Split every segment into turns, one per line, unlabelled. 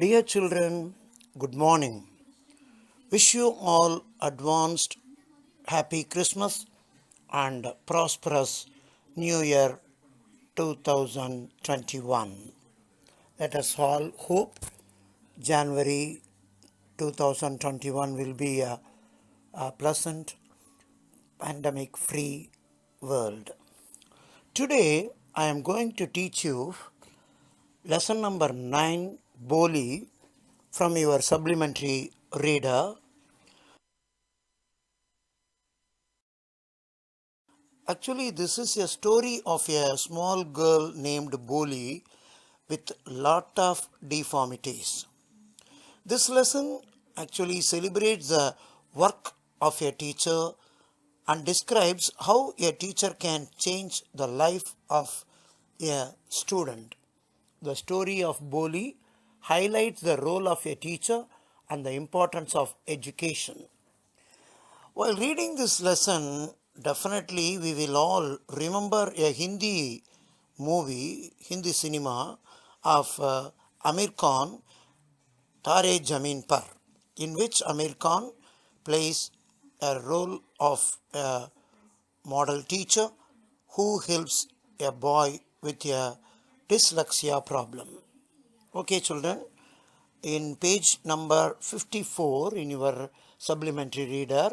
Dear children, good morning. Wish you all advanced happy Christmas and prosperous New Year 2021. Let us all hope January 2021 will be a pleasant pandemic free world. Today I am going to teach you lesson number 9 Boli from your supplementary reader. Actually, this is a story of a small girl named Boli with lot of deformities. This lesson actually celebrates the work of a teacher and describes how a teacher can change the life of a student. The story of Boli highlights the role of a teacher and the importance of education. While reading this lesson, definitely we will all remember a Hindi movie, Hindi cinema of Amir Khan, Tare Zameen Par, in which Amir Khan plays a role of a model teacher who helps a boy with a dyslexia problem. Okay, children, in page number 54 in your supplementary reader,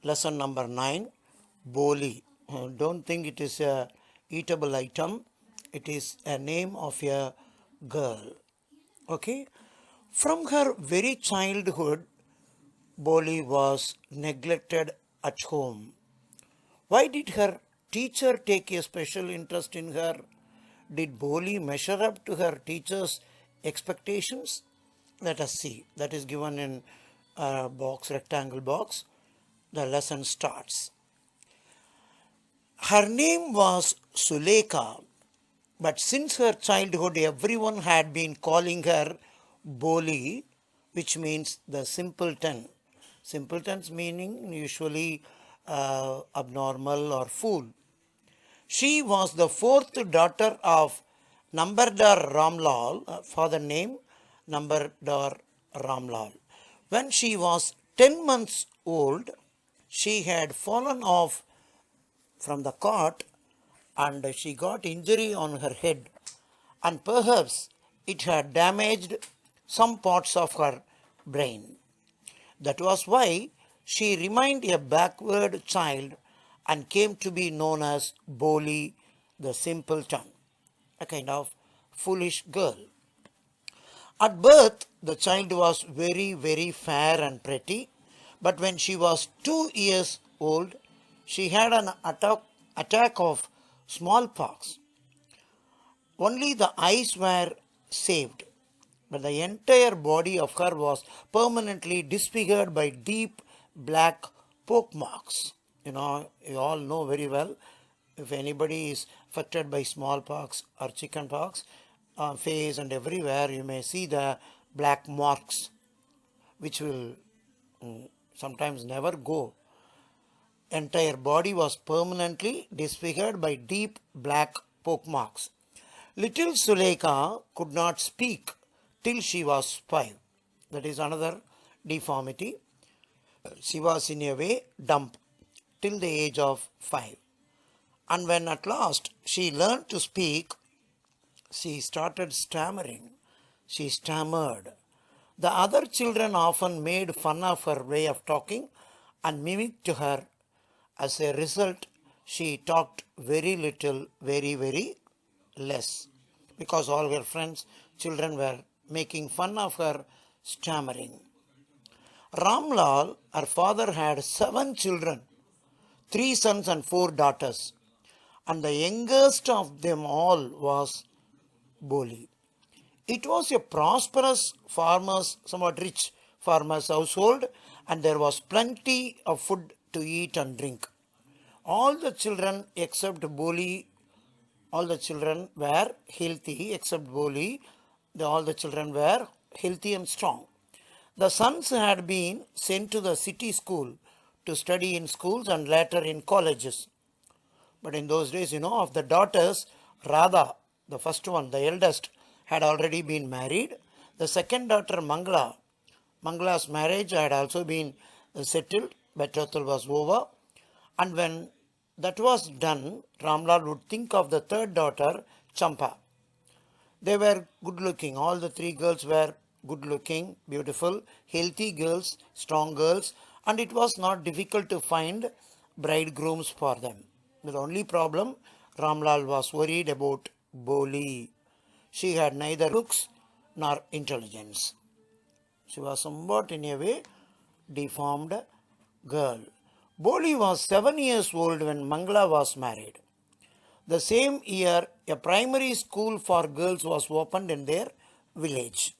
lesson number 9, Boli. Don't think it is a eatable item. It is a name of a girl. Okay. From her very childhood, Boli was neglected at home. Why did her teacher take a special interest in her? Did Boli measure up to her teacher's expectations? Let us see. That is given in a box, rectangle box. The lesson starts. Her name was Suleka, but since her childhood everyone had been calling her Boli, which means the simpleton. Simpletons meaning usually abnormal or fool. She was the fourth daughter of Nambardar Ramlal, father name Nambardar Ramlal. When she was 10 months old, she had fallen off from the cart and she got injury on her head, and perhaps it had damaged some parts of her brain. That was why she remained a backward child and came to be known as Boli the simpleton, a kind of foolish girl. At birth, the child was very, very fair and pretty, but when she was 2 years old, she had an attack of smallpox. Only the eyes were saved, but the entire body of her was permanently disfigured by deep black poke marks. You all know very well, if anybody is affected by smallpox or chickenpox, face and everywhere you may see the black marks which will sometimes never go. Entire body was permanently disfigured by deep black poke marks. Little Suleka could not speak till she was 5. That is another deformity. She was in a way dumb till the age of 5. And when at last she learned to speak, she started stammering. She stammered. The other children often made fun of her way of talking and mimicked her. As a result, she talked very little, very, very less, because all her friends, children were making fun of her stammering. Ramlal, her father, had 7 children, 3 sons and 4 daughters, and the youngest of them all was Boli. It was a prosperous farmer's, somewhat rich farmer's household, and there was plenty of food to eat and drink. All the children except Boli, all the children were healthy except Boli. All the children were healthy and strong. The sons had been sent to the city school to study in schools and later in colleges. But in those days, of the daughters, Radha, the first one, the eldest, had already been married. The second daughter, Mangala's marriage had also been settled, betrothal was over, and when that was done, Ramlal would think of the third daughter, Champa. They were good looking. All the three girls were good looking, beautiful, healthy girls, strong girls, and it was not difficult to find bridegrooms for them. The only problem, Ramlal was worried about Boli. She had neither looks nor intelligence. She was somewhat in a way deformed girl. Boli was 7 years old when Mangala was married. The same year, a primary school for girls was opened in their village.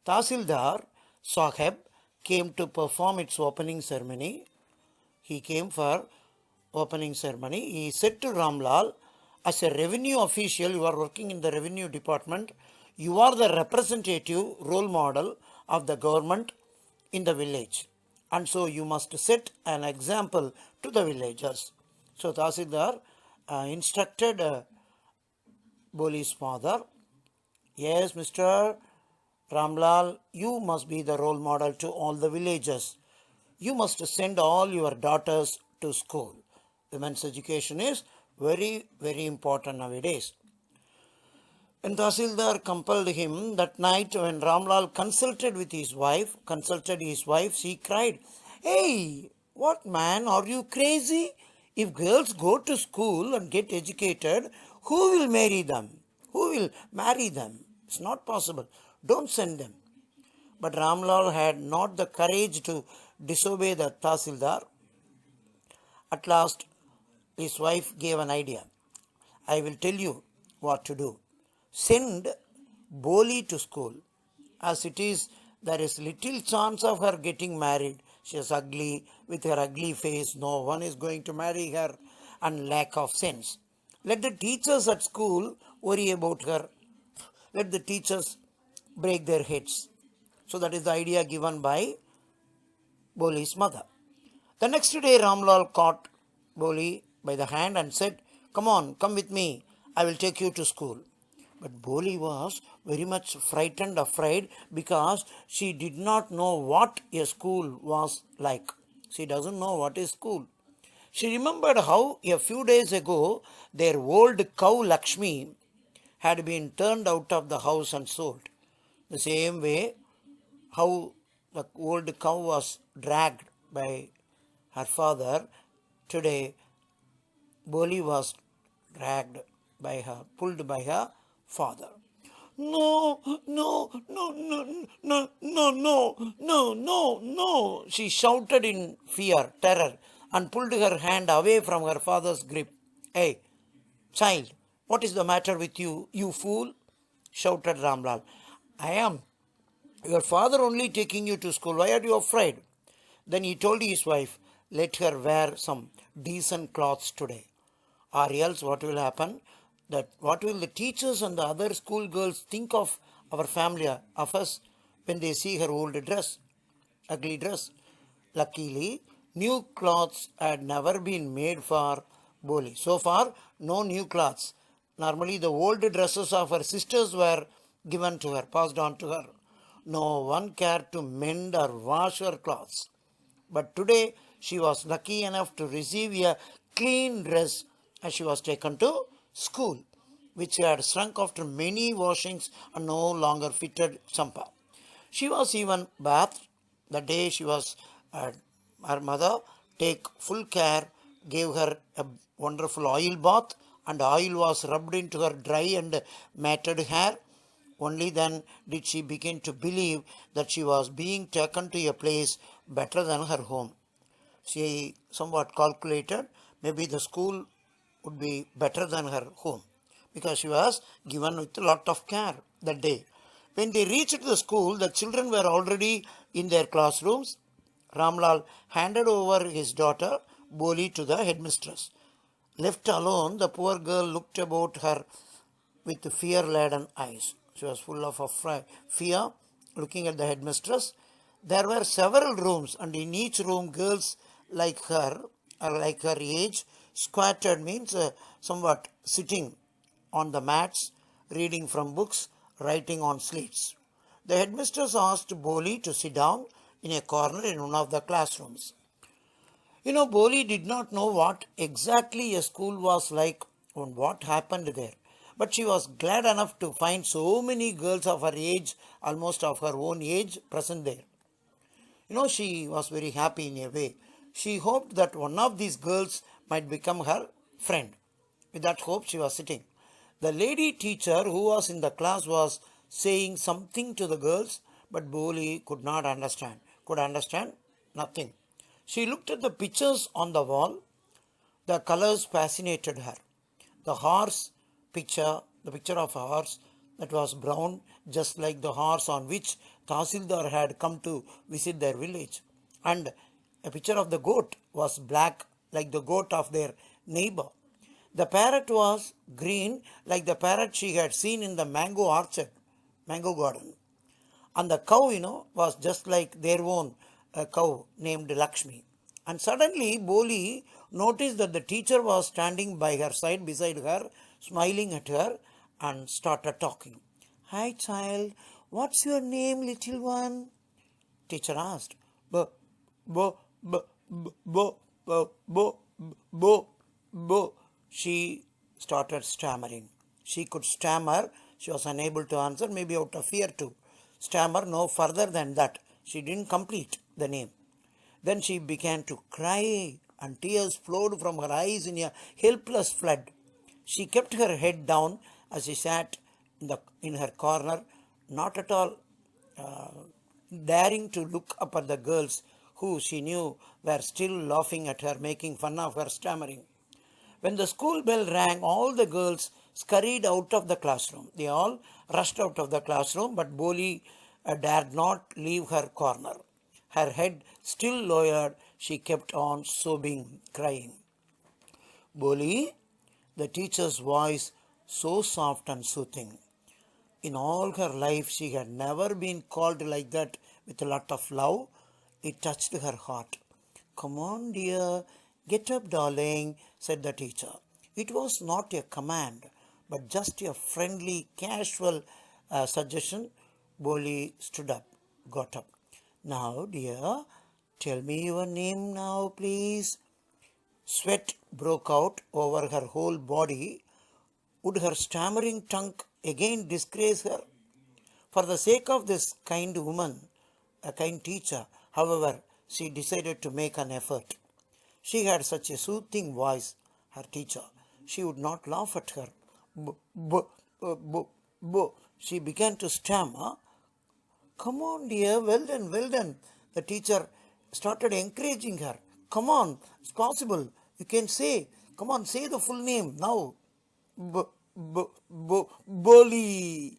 Tahsildar Saheb came to perform its opening ceremony. He came for opening ceremony. He said to Ramlal, as a revenue official, you are working in the revenue department, you are the representative role model of the government in the village. And so you must set an example to the villagers. So Tahsildar instructed Boli's father, yes, Mr. Ramlal, you must be the role model to all the villagers. You must send all your daughters to school. Women's education is very, very important nowadays. When Tahsildar compelled him that night, when Ramlal consulted his wife, she cried, "Hey, what man, are you crazy? If girls go to school and get educated, who will marry them? Who will marry them? It's not possible. Don't send them." But Ramlal had not the courage to disobey the Tahsildar. At last, his wife gave an idea. I will tell you what to do. Send Boli to school. As it is, there is little chance of her getting married. She is ugly, with her ugly face. No one is going to marry her, and lack of sense. Let the teachers at school worry about her. Let the teachers break their heads. So that is the idea given by Boli's mother. The next day, Ramlal caught Boli by the hand and said, "Come on, come with me. I will take you to school." But Boli was very much frightened, afraid, because she did not know what a school was like. She doesn't know what is school. She remembered how a few days ago their old cow Lakshmi had been turned out of the house and sold. The same way how the old cow was dragged by her father, today Boli was dragged by her, pulled by her father. No, no, no, no, no, no, no, no, no, no, she shouted in fear, terror, and pulled her hand away from her father's grip. Hey, child, what is the matter with you, you fool? Shouted Ramlal. I am your father only taking you to school. Why are you afraid? Then he told his wife, let her wear some decent clothes today. Or else what will happen? That what will the teachers and the other school girls think of our family, of us, when they see her old dress, ugly dress? Luckily, new clothes had never been made for Boli. So far, no new clothes. Normally, the old dresses of her sisters were given to her, passed on to her. No one cared to mend or wash her clothes. But today, she was lucky enough to receive a clean dress as she was taken to school, which had shrunk after many washings and no longer fitted Champa. She was even bathed the day she was her mother take full care, gave her a wonderful oil bath, and oil was rubbed into her dry and matted hair. Only then did she begin to believe that she was being taken to a place better than her home. She somewhat calculated maybe the school would be better than her home, because she was given with a lot of care that day. When they reached the school, the children were already in their classrooms. Ramlal handed over his daughter Boli to the headmistress. Left alone, the poor girl looked about her with fear-laden eyes. She was full of fear, looking at the headmistress. There were several rooms, and in each room, girls like her, or like her age, squatted means somewhat sitting on the mats, reading from books, writing on slates. The headmistress asked Boli to sit down in a corner in one of the classrooms. Boli did not know what exactly a school was like and what happened there. But she was glad enough to find so many girls of her age, almost of her own age, present there. She was very happy in a way. She hoped that one of these girls might become her friend. With that hope, she was sitting. The lady teacher who was in the class was saying something to the girls, but Boli could not understand. Could understand nothing. She looked at the pictures on the wall. The colors fascinated her. The horse picture, the picture of a horse that was brown, just like the horse on which Tahsildar had come to visit their village. And a picture of the goat was black, like the goat of their neighbor. The parrot was green, like the parrot she had seen in the mango orchard, mango garden. And the cow, was just like their own cow named Lakshmi. And suddenly, Boli noticed that the teacher was standing by her side, beside her, smiling at her, and started talking. "Hi, child. What's your name, little one?" Teacher asked. Bo, bo, bo, bo, bo, bo, bo, bo. She started stammering. She could stammer. She was unable to answer, maybe out of fear too. Stammer no further than that. She didn't complete the name. Then she began to cry, and tears flowed from her eyes in a helpless flood. She kept her head down as she sat in her corner, not at all daring to look up at the girls who she knew were still laughing at her, making fun of her stammering. When the school bell rang, all the girls scurried out of the classroom. They all rushed out of the classroom, but Boli dared not leave her corner. Her head still lowered, she kept on sobbing, crying. "Boli," the teacher's voice so soft and soothing. In all her life, she had never been called like that with a lot of love. It touched her heart. "Come on, dear. Get up, darling," said the teacher. It was not a command, but just a friendly, casual suggestion. Boli stood up, got up. "Now, dear, tell me your name now, please." Sweat broke out over her whole body. Would her stammering tongue again disgrace her? For the sake of this kind woman, a kind teacher, however, she decided to make an effort. She had such a soothing voice, her teacher. She would not laugh at her. "B. She began to stammer. "Come on, dear, well done, well done." The teacher started encouraging her. "Come on, it's possible. You can say. Come on, say the full name now." Boli.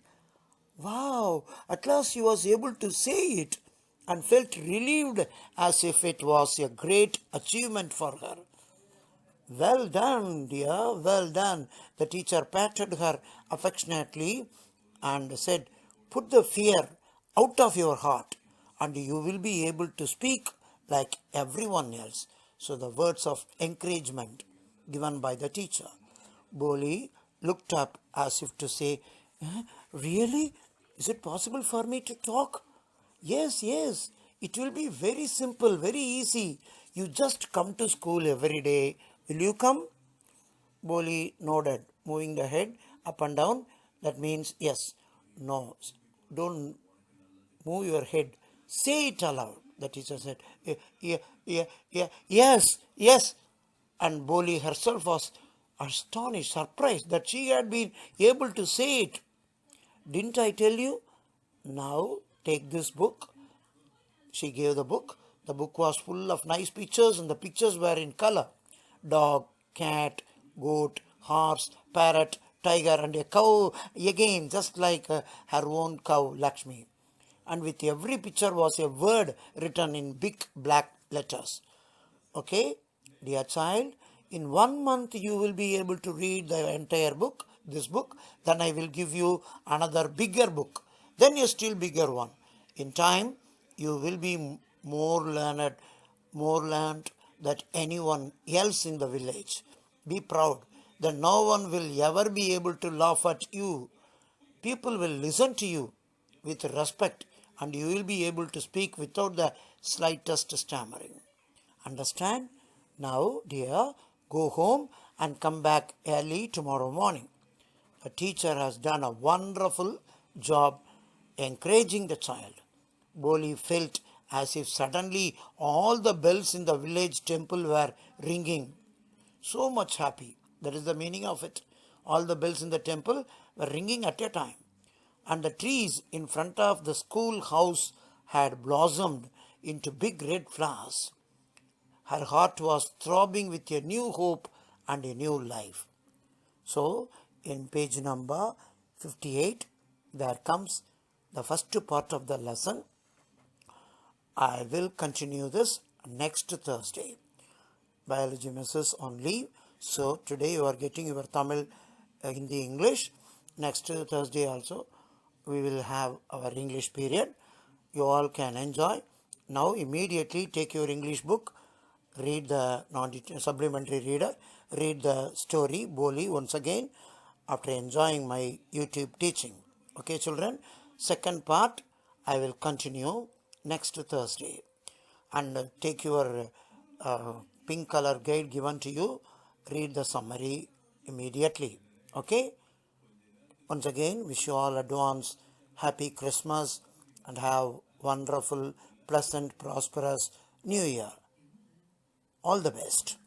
Wow, at last she was able to say it and felt relieved as if it was a great achievement for her. "Well done, dear, well done." The teacher patted her affectionately and said, "Put the fear out of your heart and you will be able to speak like everyone else." So the words of encouragement given by the teacher. Boli looked up as if to say, "Really? Is it possible for me to talk?" Yes, yes. It will be very simple, very easy. You just come to school every day. Will you come?" Boli nodded, moving the head up and down. That means yes. No, don't move your head. Say it aloud. The teacher said, yes, yes. And Boli herself was astonished, surprised that she had been able to say it. "Didn't I tell you? Now take this book." She gave the book. The book was full of nice pictures, and the pictures were in color. Dog, cat, goat, horse, parrot, tiger, and a cow, again just like her own cow, Lakshmi. And with every picture was a word written in big black letters. "Okay, dear child, in 1 month you will be able to read the entire book, this book. Then I will give you another bigger book, then a still bigger one. In time, you will be more learned than anyone else in the village. Be proud that no one will ever be able to laugh at you. People will listen to you with respect, and you will be able to speak without the slightest stammering. Understand? Now, dear, go home and come back early tomorrow morning. The teacher has done a wonderful job encouraging the child. Boli felt as if suddenly all the bells in the village temple were ringing. So much happy. That is the meaning of it. All the bells in the temple were ringing at a time. And the trees in front of the school house had blossomed into big red flowers. Her heart was throbbing with a new hope and a new life. So, in page number 58, there comes the first part of the lesson. I will continue this next Thursday. Biology Mrs. on leave. So, today you are getting your Tamil, Hindi, English. Next Thursday also we will have our English period. You all can enjoy. Now immediately take your English book, read the supplementary reader, read the story Boli once again after enjoying my YouTube teaching. Okay, children? Second part I will continue next Thursday. And take your pink color guide given to you, read the summary immediately. Okay? Once again, wish you all advance happy Christmas and have wonderful, pleasant, prosperous New Year. All the best.